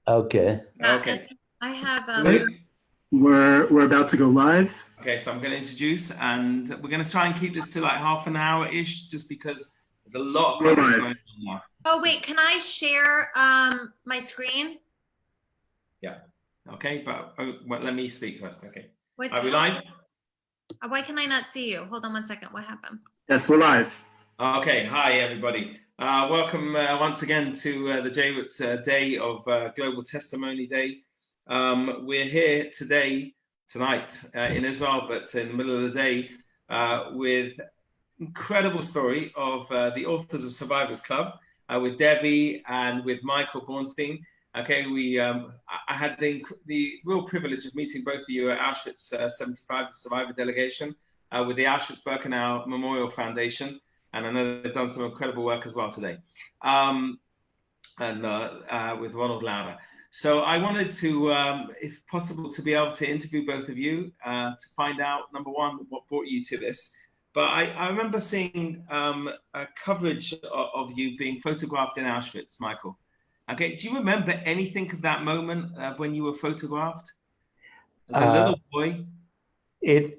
Okay. Okay. And I have We're about to go live. Okay, so I'm going to introduce, and we're going to try and keep this to like half an hour-ish, just because there's a lot of We're content live. going on now. Oh wait, can I share my screen? Yeah. Okay, but well, let me speak first. Okay. What, Are we live? why can I not see you? Hold on one second. What happened? Yes, we're live. Okay. Hi, everybody. Welcome once again to the JRoots Day of Global Testimony Day. We're here tonight in Israel, but in the middle of the day with incredible story of the authors of Survivors Club with Debbie and with Michael Bornstein. Okay, I had the real privilege of meeting both of you at Auschwitz 75, the Survivor delegation, with the Auschwitz-Birkenau Memorial Foundation, and I know they've done some incredible work as well today, and with Ronald Lauder. So I wanted to, if possible, to be able to interview both of you to find out, number one, what brought you to this. But I remember seeing a coverage of you being photographed in Auschwitz, Michael. Okay, do you remember anything of that moment when you were photographed as a little boy?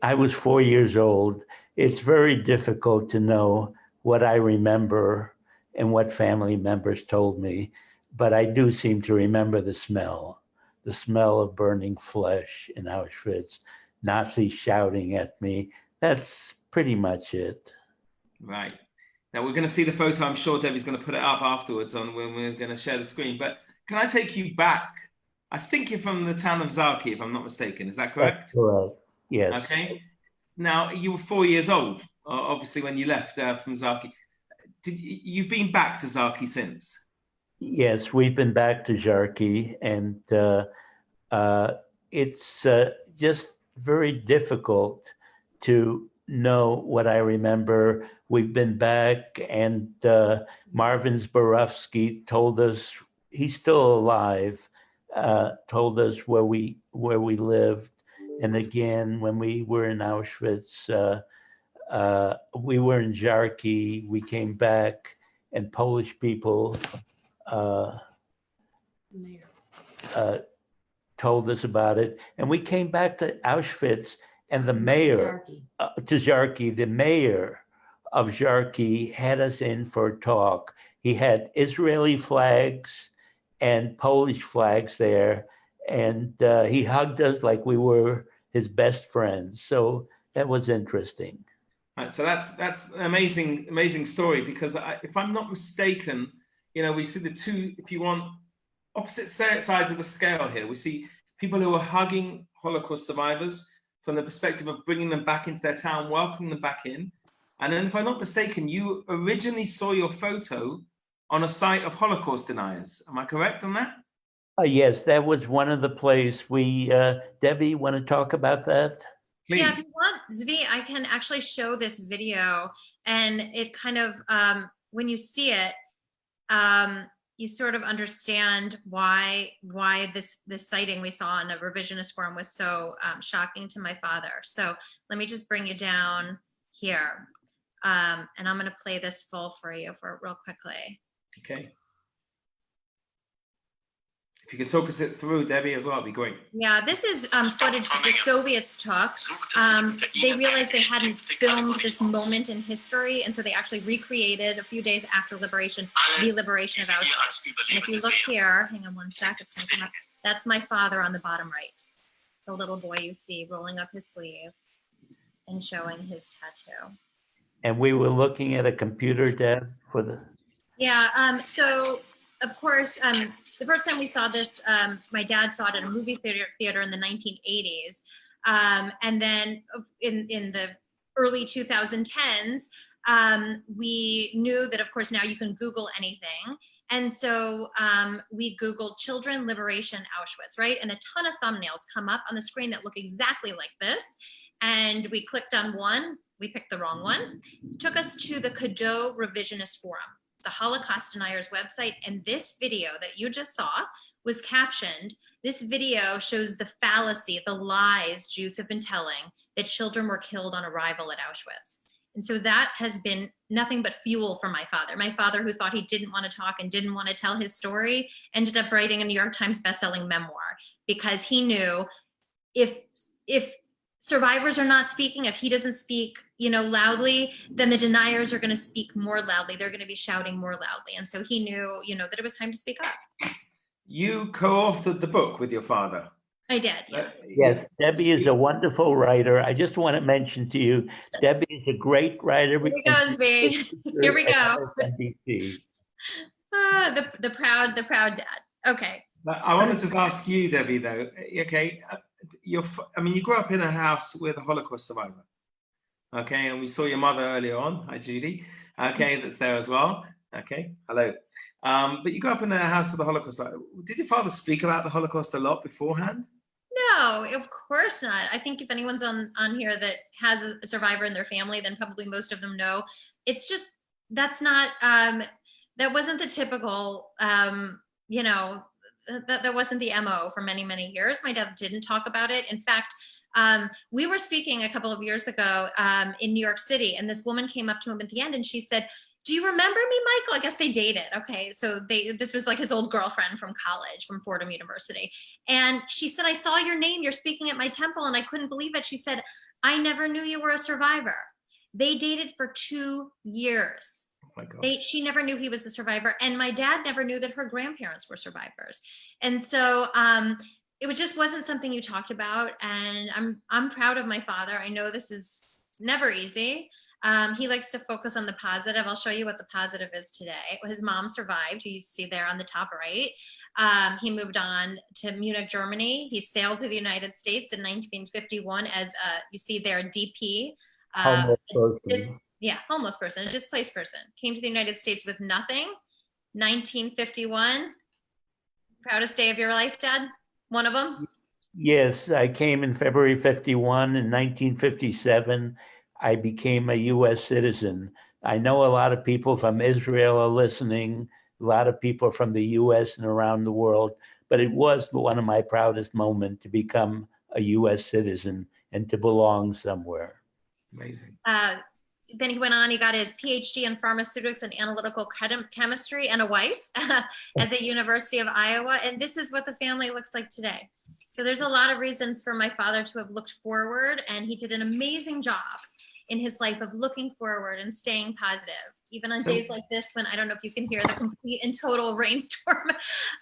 I was 4 years old. It's very difficult to know what I remember and what family members told me, but I do seem to remember the smell of burning flesh in Auschwitz, Nazis shouting at me. That's pretty much it. Right. Now we're going to see the photo. I'm sure Debbie's going to put it up afterwards on when we're going to share the screen. But can I take you back? I think you're from the town of Zaki, if I'm not mistaken. Is that correct? That's correct. Yes. Okay. Now you were 4 years old, obviously, when you left from Zaki. You've been back to Zaki since? Yes, we've been back to Zharki, and it's just very difficult to know what I remember. We've been back, and Marvin Zborowski told us, he's still alive, told us where we lived. And again, when we were in Auschwitz, we were in Zharki, we came back, and Polish people told us about it. And we came back to Auschwitz, and the mayor, to Zharki, the mayor of Zharki had us in for a talk. He had Israeli flags and Polish flags there, and he hugged us like we were his best friends. So that was interesting. Right, so that's an amazing story, because if I'm not mistaken, we see the two, if you want, opposite sides of the scale here. We see people who are hugging Holocaust survivors from the perspective of bringing them back into their town, welcoming them back in. And then, if I'm not mistaken, you originally saw your photo on a site of Holocaust deniers. Am I correct on that? Yes, that was one of the places we, Debbie, want to talk about that? Please. Yeah, if you want, Zvi, I can actually show this video, and it kind of, when you see it, you sort of understand why this sighting we saw in a revisionist forum was so shocking to my father. So let me just bring you down here, and I'm going to play this full for you real quickly. Okay. If you could talk us through, Debbie, as well, it'd be great. Yeah, this is footage that the Soviets took. They realized they hadn't filmed this moment in history, and so they actually recreated a few days after liberation, the liberation of Auschwitz. And if you look here, hang on one sec, it's gonna come up. That's my father on the bottom right, the little boy you see rolling up his sleeve and showing his tattoo. And we were looking at a computer, Deb, for the... Yeah, so of course, the first time we saw this, my dad saw it at a movie theater in the 1980s. And then in the early 2010s, we knew that, of course, now you can Google anything. And so we Googled Children Liberation Auschwitz, right? And a ton of thumbnails come up on the screen that look exactly like this. And we clicked on one, we picked the wrong one. It took us to the Cadeau Revisionist Forum. It's a Holocaust deniers website, and this video that you just saw was captioned. This video shows the fallacy, the lies Jews have been telling, that children were killed on arrival at Auschwitz. And so that has been nothing but fuel for my father. My father, who thought he didn't want to talk and didn't want to tell his story, ended up writing a New York Times bestselling memoir, because he knew if survivors are not speaking, if he doesn't speak, loudly, then the deniers are going to speak more loudly. They're going to be shouting more loudly. And so he knew, that it was time to speak up. You co-authored the book with your father. I did, yes. Yes, Debbie is a wonderful writer. I just want to mention to you, Debbie is a great writer. Here he goes, V. Here we go. NBC. The proud dad. Okay. I want to just ask you, Debbie, though. Okay, you grew up in a house with a Holocaust survivor. Okay, and we saw your mother earlier on. Hi, Judy. Okay, that's there as well. Okay, hello. But you grew up in a house with a Holocaust survivor. Did your father speak about the Holocaust a lot beforehand? No, of course not. I think if anyone's on here that has a survivor in their family, then probably most of them know. It's just, that's not, that wasn't the typical, that wasn't the MO for many, many years. My dad didn't talk about it. In fact, we were speaking a couple of years ago in New York City, and this woman came up to him at the end and she said, "Do you remember me, Michael?" I guess they dated. Okay. So this was like his old girlfriend from college, from Fordham University. And she said, "I saw your name, you're speaking at my temple." And I couldn't believe it. She said, "I never knew you were a survivor." They dated for 2 years. Oh my God. She never knew he was a survivor. And my dad never knew that her grandparents were survivors. And so it just wasn't something you talked about. And I'm proud of my father. I know this is never easy. He likes to focus on the positive. I'll show you what the positive is today. His mom survived. You see there on the top right. He moved on to Munich, Germany. He sailed to the United States in 1951 as you see there, DP. Homeless person. Homeless person, a displaced person. Came to the United States with nothing. 1951. Proudest day of your life, Dad? One of them? Yes, I came in February 51. In 1957, I became a U.S. citizen. I know a lot of people from Israel are listening, a lot of people from the U.S. and around the world, but it was one of my proudest moments to become a U.S. citizen and to belong somewhere. Amazing. Then he went on, he got his PhD in pharmaceutics and analytical chemistry and a wife at the University of Iowa. And this is what the family looks like today. So there's a lot of reasons for my father to have looked forward, and he did an amazing job in his life of looking forward and staying positive, even on days like this when I don't know if you can hear the complete and total rainstorm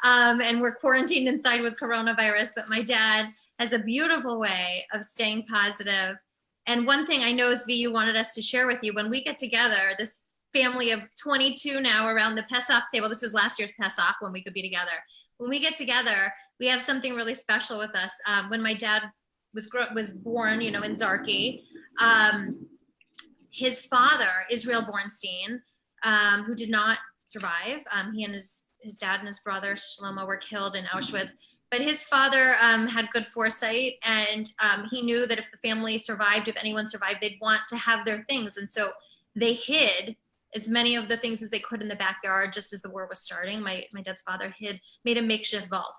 and we're quarantined inside with coronavirus, but my dad has a beautiful way of staying positive. And one thing I know is, V, you wanted us to share with you, when we get together, this family of 22 now around the Pesach table, this was last year's Pesach when we could be together. When we get together, we have something really special with us. When my dad was born, in Zarki, his father, Israel Bornstein, who did not survive, he and his dad and his brother, Shlomo, were killed in Auschwitz. But his father had good foresight, and he knew that if the family survived, if anyone survived, they'd want to have their things. And so they hid as many of the things as they could in the backyard just as the war was starting. My dad's father made a makeshift vault.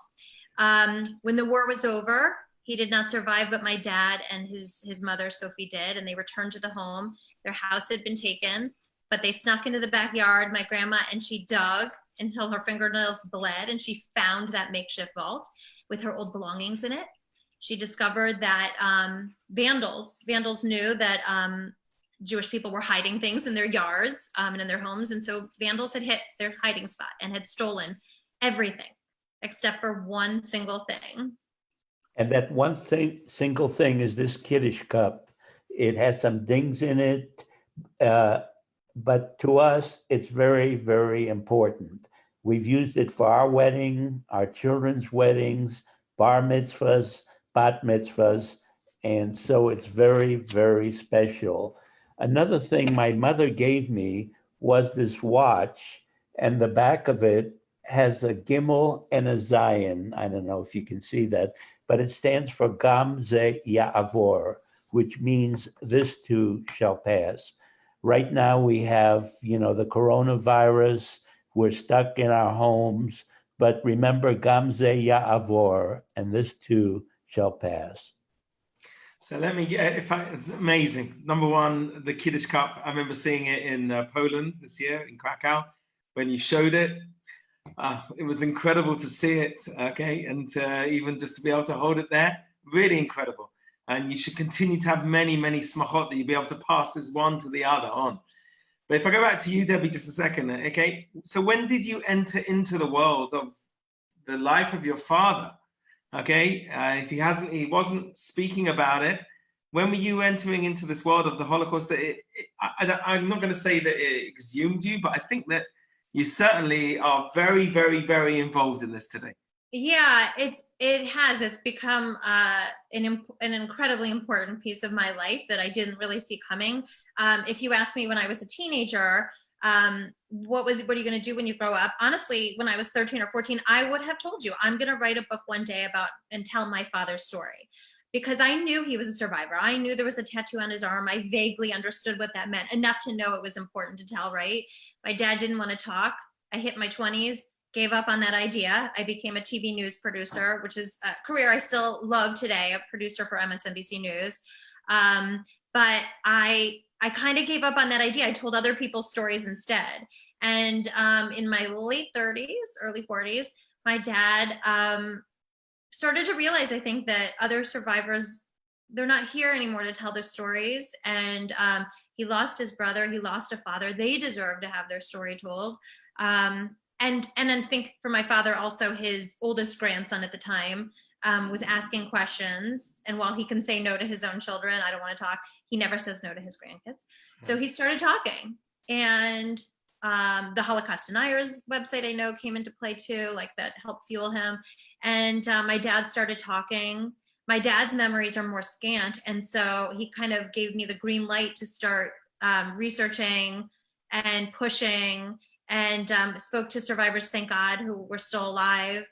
When the war was over, he did not survive, but my dad and his mother, Sophie, did, and they returned to the home. Their house had been taken, but they snuck into the backyard, my grandma, and she dug until her fingernails bled, and she found that makeshift vault with her old belongings in it. She discovered that vandals knew that Jewish people were hiding things in their yards and in their homes, and so vandals had hit their hiding spot and had stolen everything except for one single thing. And that one single thing is this Kiddush cup. It has some dings in it, but to us, it's very, very important. We've used it for our wedding, our children's weddings, bar mitzvahs, bat mitzvahs, and so it's very, very special. Another thing my mother gave me was this watch, and the back of it has a gimel and a zayin. I don't know if you can see that, but it stands for Gam Ze Ya'avor, which means this too shall pass. Right now we have, the coronavirus. We're stuck in our homes, but remember Gam Ze Ya'avor, and this too shall pass. So let me get, it's amazing. Number one, the Kiddush Cup. I remember seeing it in Poland this year, in Krakow, when you showed it. It was incredible to see it, okay? And even just to be able to hold it there, really incredible. And you should continue to have many, many smachot that you'll be able to pass this one to the other on. But if I go back to you, Debbie, just a second, okay? So when did you enter into the world of the life of your father? Okay, if he wasn't speaking about it. When were you entering into this world of the Holocaust? I'm not going to say that it exhumed you, but I think that you certainly are very, very, very involved in this today. Yeah, it's become an incredibly important piece of my life that I didn't really see coming. If you asked me when I was a teenager, what are you going to do when you grow up? Honestly, when I was 13 or 14, I would have told you I'm going to write a book one day about and tell my father's story, because I knew he was a survivor. I knew there was a tattoo on his arm. I vaguely understood what that meant, enough to know it was important to tell, right? My dad didn't want to talk. I hit my 20s, gave up on that idea. I became a TV news producer, which is a career I still love today, a producer for MSNBC News. But I kind of gave up on that idea. I told other people's stories instead. And in my late 30s, early 40s, my dad started to realize, I think, that other survivors, they're not here anymore to tell their stories. And he lost his brother, he lost a father. They deserve to have their story told. And I think for my father also, his oldest grandson at the time was asking questions. And while he can say no to his own children, I don't want to talk, he never says no to his grandkids. So he started talking. And the Holocaust Deniers website I know came into play too, like that helped fuel him. And my dad started talking. My dad's memories are more scant. And so he kind of gave me the green light to start researching and pushing, and spoke to survivors, thank God, who were still alive.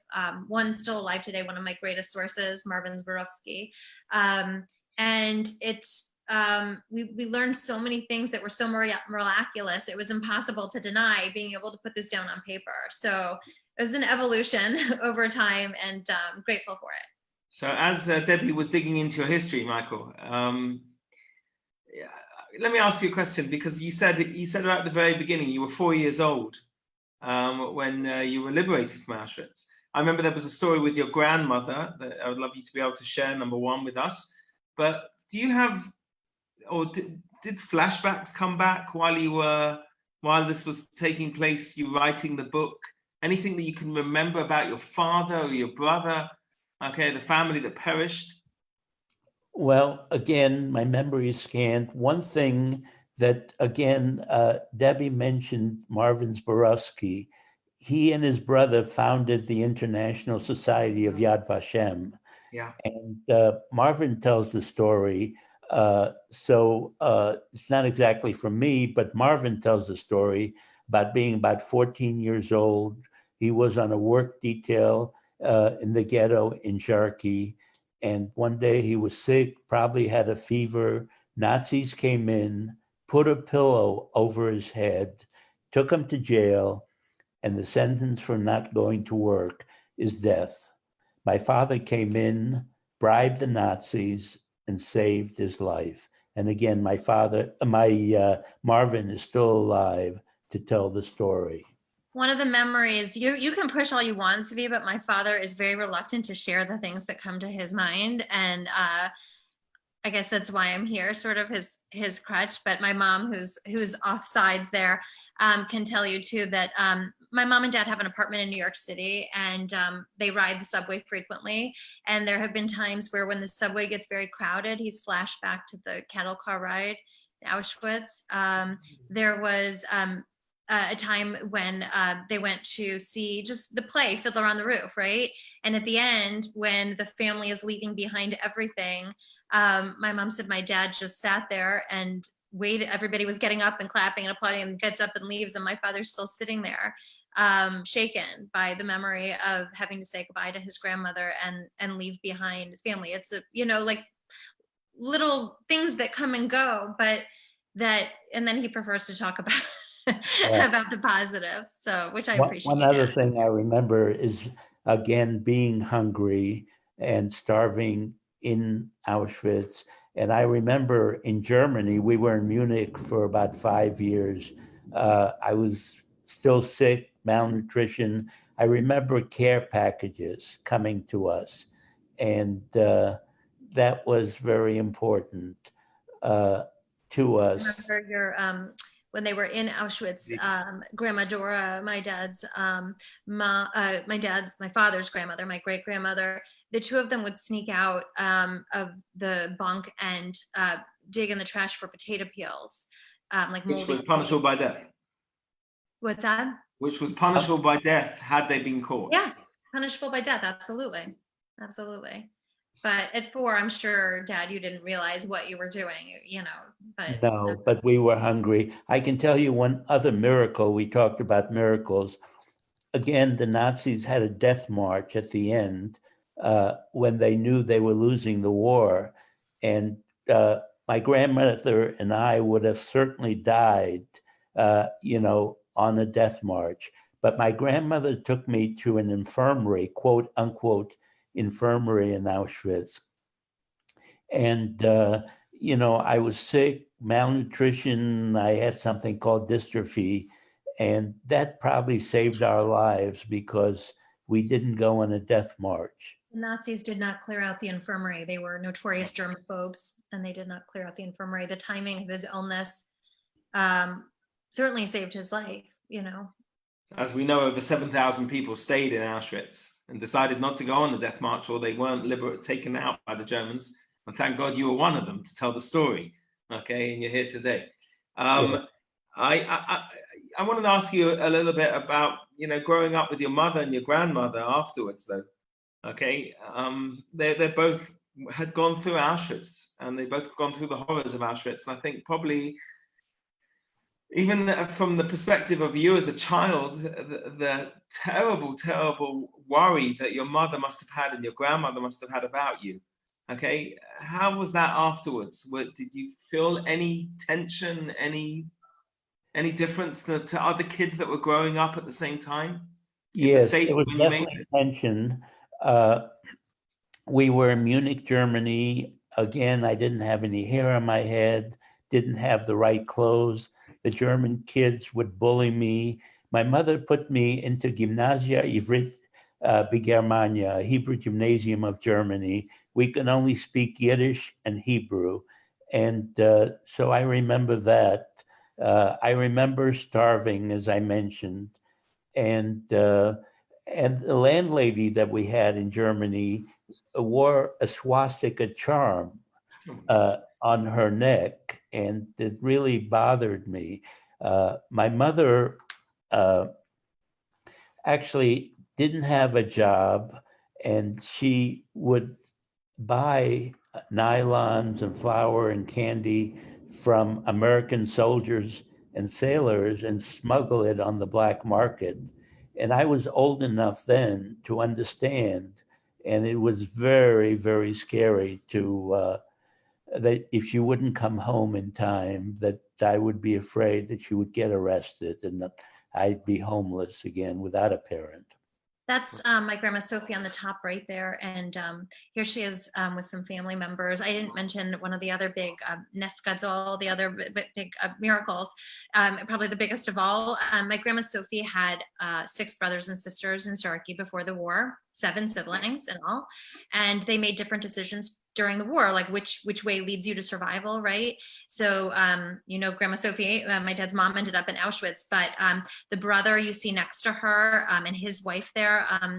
One's still alive today, one of my greatest sources, Marvin Zborowski. And it's, we learned so many things that were so miraculous. It was impossible to deny being able to put this down on paper. So it was an evolution over time, and I'm grateful for it. So as Debbie was digging into your history, Michael, let me ask you a question, because you said right at the very beginning you were 4 years old when you were liberated from Auschwitz. I remember there was a story with your grandmother that I would love you to be able to share, number one, with us. But do you have, or did flashbacks come back while this was taking place, you writing the book? Anything that you can remember about your father or your brother, okay, the family that perished? Well, again, my memory is scant. One thing that, again, Debbie mentioned Marvin Zborowski. He and his brother founded the International Society of Yad Vashem. Yeah. And Marvin tells the story. So it's not exactly from me, but Marvin tells the story about being about 14 years old. He was on a work detail in the ghetto in Sharkey. And one day he was sick, probably had a fever. Nazis came in, put a pillow over his head, took him to jail, and the sentence for not going to work is death. My father came in, bribed the Nazis, and saved his life. And again, Marvin is still alive to tell the story. One of the memories, you can push all you want, Zvi, but my father is very reluctant to share the things that come to his mind. And I guess that's why I'm here, sort of his crutch. But my mom, who's off sides there, can tell you too that my mom and dad have an apartment in New York City, and they ride the subway frequently. And there have been times where when the subway gets very crowded, he's flashed back to the cattle car ride in Auschwitz. There was a time when they went to see just the play Fiddler on the Roof, right? And at the end, when the family is leaving behind everything, my mom said my dad just sat there and waited. Everybody was getting up and clapping and applauding, and gets up and leaves, and my father's still sitting there, shaken by the memory of having to say goodbye to his grandmother and leave behind his family. It's like little things that come and go, and then he prefers to talk about about the positive, so which I appreciate. One other thing I remember is, again, being hungry and starving in Auschwitz, And I remember in Germany, we were in Munich for about 5 years. I was still sick, malnutrition. I remember care packages coming to us, and that was very important to us. Remember your when they were in Auschwitz, Grandma Dora, my father's grandmother, my great grandmother, the two of them would sneak out of the bunk and dig in the trash for potato peels, like Which moldy. was punishable by death. What's that? Which was punishable by death had they been caught. Yeah, punishable by death. Absolutely, absolutely. But at 4, I'm sure, Dad, you didn't realize what you were doing, but No, but we were hungry. I can tell you one other miracle. We talked about miracles. Again, the Nazis had a death march at the end when they knew they were losing the war. And my grandmother and I would have certainly died, on a death march. But my grandmother took me to an infirmary, quote unquote, infirmary in Auschwitz. And, I was sick, malnutrition. I had something called dystrophy. And that probably saved our lives because we didn't go on a death march. the Nazis did not clear out the infirmary. They were notorious germaphobes, and they did not clear out the infirmary. The timing of his illness certainly saved his life, As we know, over 7,000 people stayed in Auschwitz and decided not to go on the death march, or they weren't taken out by the Germans. And thank God you were one of them to tell the story. Okay, and you're here today. Yeah. I wanted to ask you a little bit about, growing up with your mother and your grandmother afterwards, though. Okay, they both had gone through Auschwitz, and they both gone through the horrors of Auschwitz. And I think probably, even from the perspective of you as a child, the terrible, terrible worry that your mother must have had and your grandmother must have had about you. Okay, how was that afterwards? Did you feel any tension, any difference to other kids that were growing up at the same time? Yes, there was definitely tension. We were in Munich, Germany. Again, I didn't have any hair on my head, didn't have the right clothes. The German kids would bully me. My mother put me into Gymnasia Ivrit Germania, a Hebrew gymnasium of Germany. We can only speak Yiddish and Hebrew. And so I remember that. I remember starving, as I mentioned. And the landlady that we had in Germany wore a swastika charm on her neck, and it really bothered me. My mother actually didn't have a job, and she would buy nylons and flour and candy from American soldiers and sailors and smuggle it on the black market. And I was old enough then to understand, and it was very, very scary to that if she wouldn't come home in time, that I would be afraid that she would get arrested and that I'd be homeless again without a parent. That's my grandma Sophie on the top right there. And here she is with some family members. I didn't mention one of the other big Nes Gadol, the other big miracles, probably the biggest of all. My grandma Sophie had 6 brothers and sisters in Turkey before the war, 7 siblings in all. And they made different decisions during the war, like which way leads you to survival, right? So, Grandma Sophie, my dad's mom, ended up in Auschwitz, but the brother you see next to her and his wife there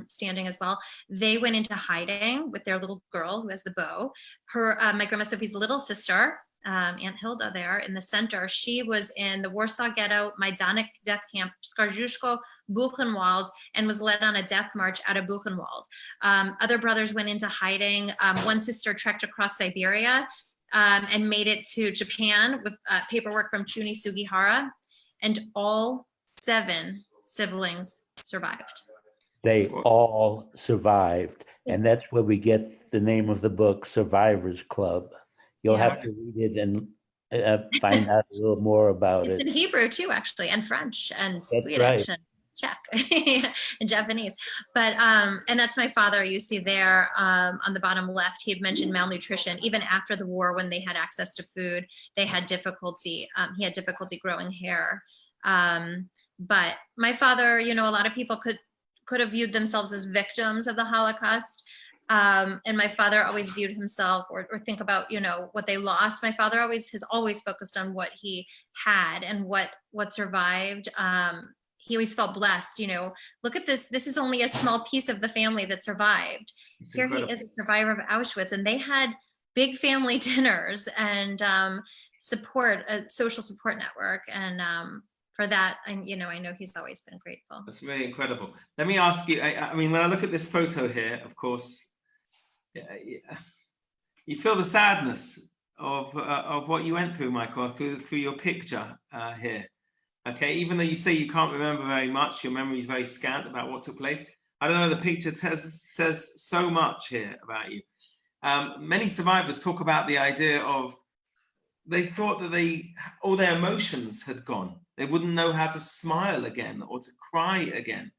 standing as well, they went into hiding with their little girl who has the bow. My Grandma Sophie's little sister, Aunt Hilda there in the center, she was in the Warsaw Ghetto, Majdanek death camp, Skarjushko, Buchenwald, and was led on a death march out of Buchenwald. Other brothers went into hiding. One sister trekked across Siberia and made it to Japan with paperwork from Chuni Sugihara, and all 7 siblings survived. They all survived, and that's where we get the name of the book, Survivors Club. You'll have to read it and find out a little more about it. It's in Hebrew too, actually, and French and That's Swedish. right. And check in Japanese. But and that's my father. You see there on the bottom left, he had mentioned malnutrition. Even after the war, when they had access to food, they had difficulty. He had difficulty growing hair. But my father, you know, a lot of people could have viewed themselves as victims of the Holocaust. And my father always viewed himself or think about, you know, what they lost. My father has always focused on what he had and what survived. He always felt blessed, you know, look at this. This is only a small piece of the family that survived. Here he is, a survivor of Auschwitz, and they had big family dinners and support, a social support network. And for that, you know, I know he's always been grateful. That's really incredible. Let me ask you, I mean, when I look at this photo here, of course, you feel the sadness of what you went through, Michael, through your picture here. Okay, even though you say you can't remember very much, your memory is very scant about what took place. I don't know, the picture says so much here about you. Many survivors talk about the idea of they thought that all their emotions had gone. They wouldn't know how to smile again or to cry again.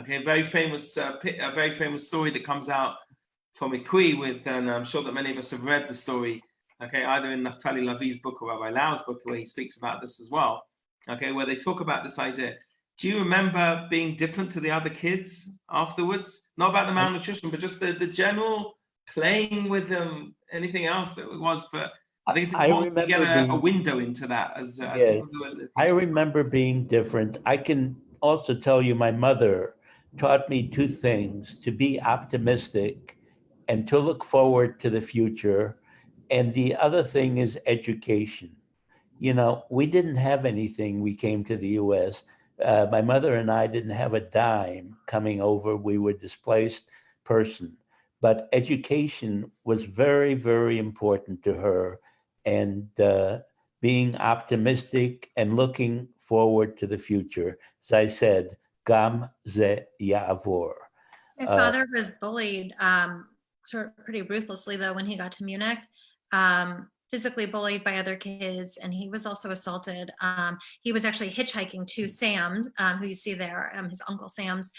Okay, a very famous story that comes out from Ikui with, and I'm sure that many of us have read the story, okay, either in Naftali Lavi's book or Rabbi Lau's book, where he speaks about this as well, okay, where they talk about this idea. Do you remember being different to the other kids afterwards? Not about the malnutrition, but just the general playing with them, anything else that it was, but I think it's important to get a window into that. Yes, I remember being different. I can also tell you my mother taught me two things: to be optimistic and to look forward to the future. And the other thing is education. You know, we didn't have anything. We came to the US. My mother and I didn't have a dime coming over. We were displaced person. But education was very, very important to her. And being optimistic and looking forward to the future. As I said, Gam ze ya'avor. My father was bullied sort of pretty ruthlessly, though, when he got to Munich, physically bullied by other kids, and he was also assaulted. He was actually hitchhiking to Sam's, who you see there, his Uncle Sam's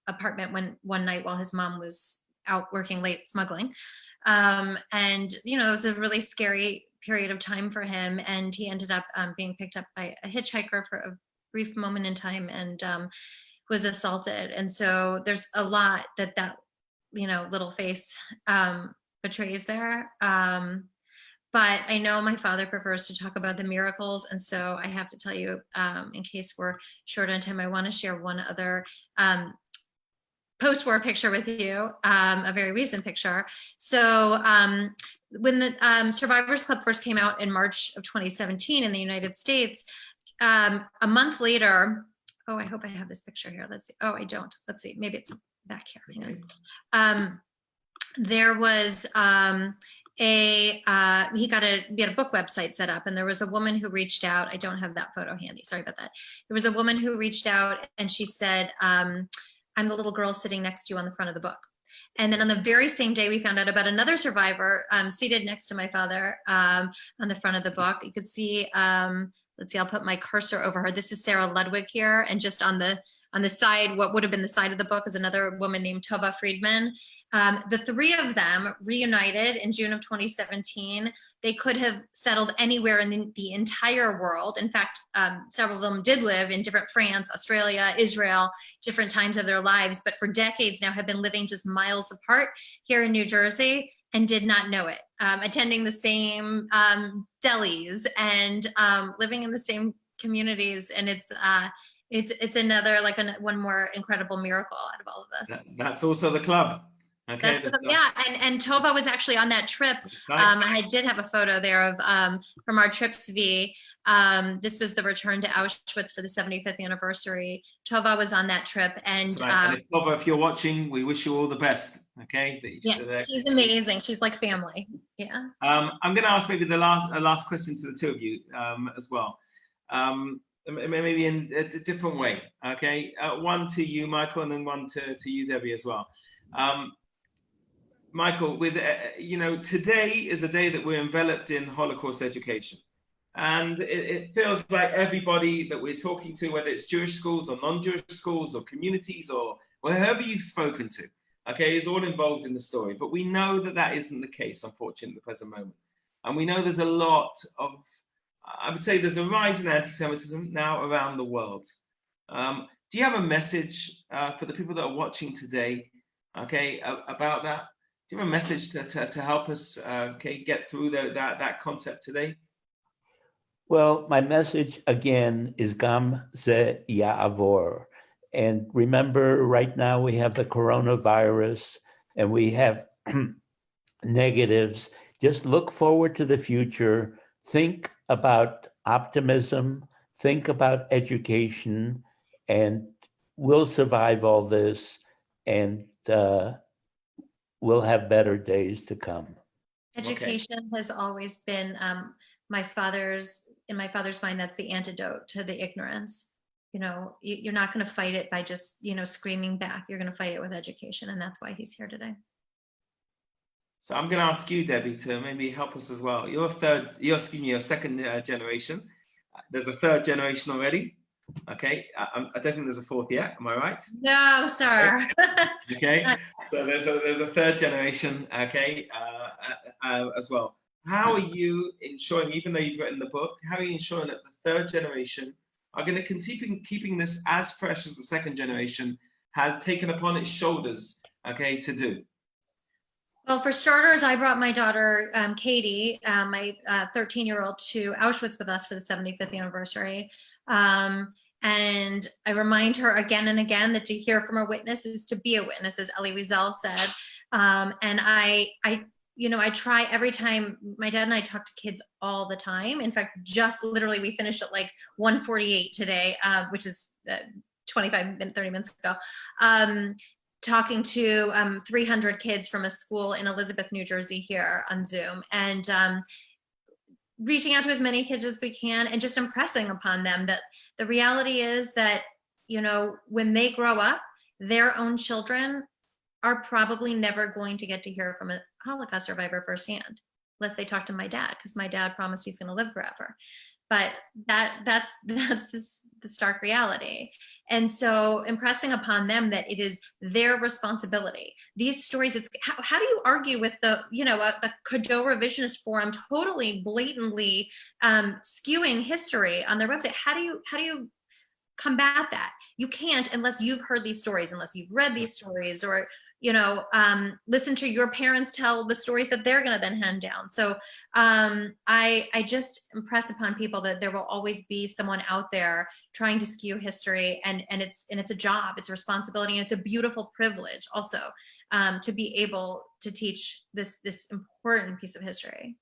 apartment one night while his mom was out working late smuggling. And, you know, it was a really scary period of time for him, and he ended up being picked up by a hitchhiker for a brief moment in time and was assaulted. And so there's a lot that you know, little face betrays there. But I know my father prefers to talk about the miracles. And so I have to tell you, in case we're short on time, I want to share one other post-war picture with you, a very recent picture. So when the Survivors Club first came out in March of 2017 in the United States, a month later, oh, I hope I have this picture here. Let's see. Oh, I don't. Let's see. Maybe it's back here. Hang on. There was we had a book website set up, and there was a woman who reached out. I don't have that photo handy. Sorry about that. There was a woman who reached out, and she said, I'm the little girl sitting next to you on the front of the book. And then on the very same day, we found out about another survivor seated next to my father on the front of the book. You could see, let's see, I'll put my cursor over her. This is Sarah Ludwig here. And just on the side, what would have been the side of the book, is another woman named Tova Friedman. The three of them reunited in June of 2017. They could have settled anywhere in the entire world. In fact, several of them did live in different France, Australia, Israel, different times of their lives, but for decades now have been living just miles apart here in New Jersey and did not know it, attending the same delis and living in the same communities. And it's another, like one more incredible miracle out of all of this. That's also the club. Okay. Yeah, and Tova was actually on that trip. I did have a photo there of from our trips V. This was the return to Auschwitz for the 75th anniversary. Tova was on that trip, and right. And Tova, if you're watching, we wish you all the best. Okay. Yeah, she's amazing. She's like family. Yeah. I'm going to ask maybe the last question to the two of you as well. Maybe in a different way. Okay. One to you, Michael, and then one to you, Debbie, as well. Michael, with you know, today is a day that we're enveloped in Holocaust education. And it feels like everybody that we're talking to, whether it's Jewish schools or non-Jewish schools or communities or wherever you've spoken to, okay, is all involved in the story. But we know that that isn't the case, unfortunately, at the present moment. And we know there's a lot of, I would say there's a rise in anti-Semitism now around the world. Do you have a message for the people that are watching today, okay, about that? Do you have a message to help us, okay, get through that concept today? Well, my message again is Gam Ze Ya'avor. And remember, right now we have the coronavirus and we have negatives. Just look forward to the future. Think about optimism. Think about education. And we'll survive all this. And we'll have better days to come. Education has always been in my father's mind, that's the antidote to the ignorance. You know, you're not going to fight it by just, you know, screaming back. You're going to fight it with education. And that's why he's here today. So I'm going to ask you, Debbie, to maybe help us as well. You're second generation. There's a third generation already. Okay. I don't think there's a fourth yet. Am I right? No, sir. Okay. So there's a third generation. Okay. As well. How are you ensuring, even though you've written the book, how are you ensuring that the third generation are going to continue keeping this as fresh as the second generation has taken upon its shoulders, okay, to do? Well, for starters, I brought my daughter, Katie, my 13-year-old, to Auschwitz with us for the 75th anniversary. And I remind her again and again that to hear from a witness is to be a witness, as Elie Wiesel said. And I try every time. My dad and I talk to kids all the time. In fact, just literally we finished at like 1:48 today, which is 30 minutes ago, talking to 300 kids from a school in Elizabeth, New Jersey here on Zoom, and reaching out to as many kids as we can and just impressing upon them that the reality is that, you know, when they grow up, their own children are probably never going to get to hear from a Holocaust survivor firsthand, unless they talk to my dad, because my dad promised he's going to live forever. But that's the stark reality. And so impressing upon them that it is their responsibility. These stories, it's how do you argue with the, you know, a Cadeau revisionist forum totally blatantly skewing history on their website? How do you combat that? You can't unless you've heard these stories, unless you've read these stories, or, you know, listen to your parents tell the stories that they're going to then hand down. So I just impress upon people that there will always be someone out there trying to skew history, and it's a job, it's a responsibility, and it's a beautiful privilege also to be able to teach this important piece of history.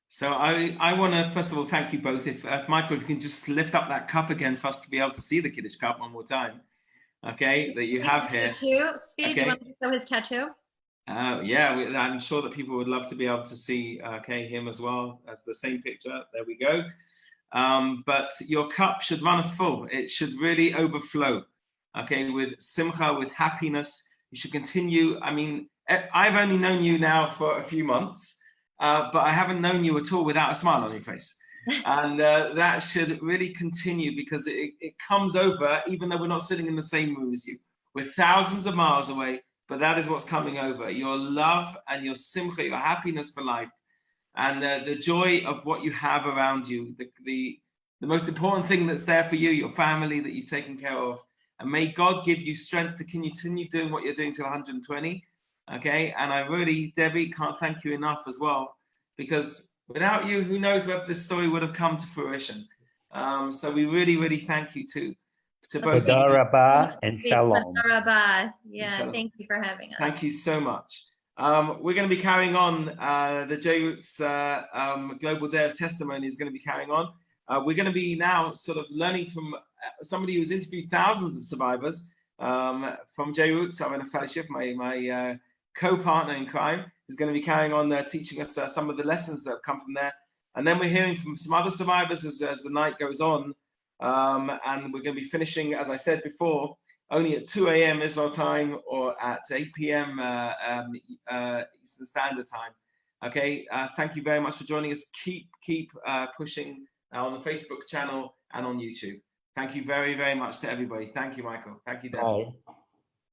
So I want to first of all thank you both. If Michael, if you can just lift up that cup again for us to be able to see the Kiddush cup one more time, okay, that you have here. Tattoo. Speed, okay. do you want to show his tattoo? Yeah, I'm sure that people would love to be able to see him as well as the same picture. There we go. But your cup should run full. It should really overflow, okay, with simcha, with happiness. You should continue. I mean, I've only known you now for a few months, but I haven't known you at all without a smile on your face. And that should really continue, because it comes over, even though we're not sitting in the same room as you. We're thousands of miles away, but that is what's coming over. Your love and your simcha, your happiness for life, and the joy of what you have around you, the most important thing that's there for you, your family that you've taken care of. And may God give you strength to continue doing what you're doing till 120. Okay, and I really, Debbie, can't thank you enough as well, because without you, who knows whether this story would have come to fruition. So we really, really thank you to both. Toda rabah and shalom. Toda rabah. Yeah, Shalom. thank you for having us. Thank you so much. We're going to be carrying on. The JRoots Global Day of Testimony is going to be carrying on. We're going to be now sort of learning from somebody who's interviewed thousands of survivors from JRoots. I'm in a fellowship. My co-partner in crime is going to be carrying on teaching us some of the lessons that have come from there. And then we're hearing from some other survivors as the night goes on. And we're going to be finishing, as I said before, only at 2 a.m. Israel time, or at 8 p.m. Eastern Standard Time. Okay, thank you very much for joining us. Keep pushing on the Facebook channel and on YouTube. Thank you very, very much to everybody. Thank you, Michael. Thank you, Deb. Bye.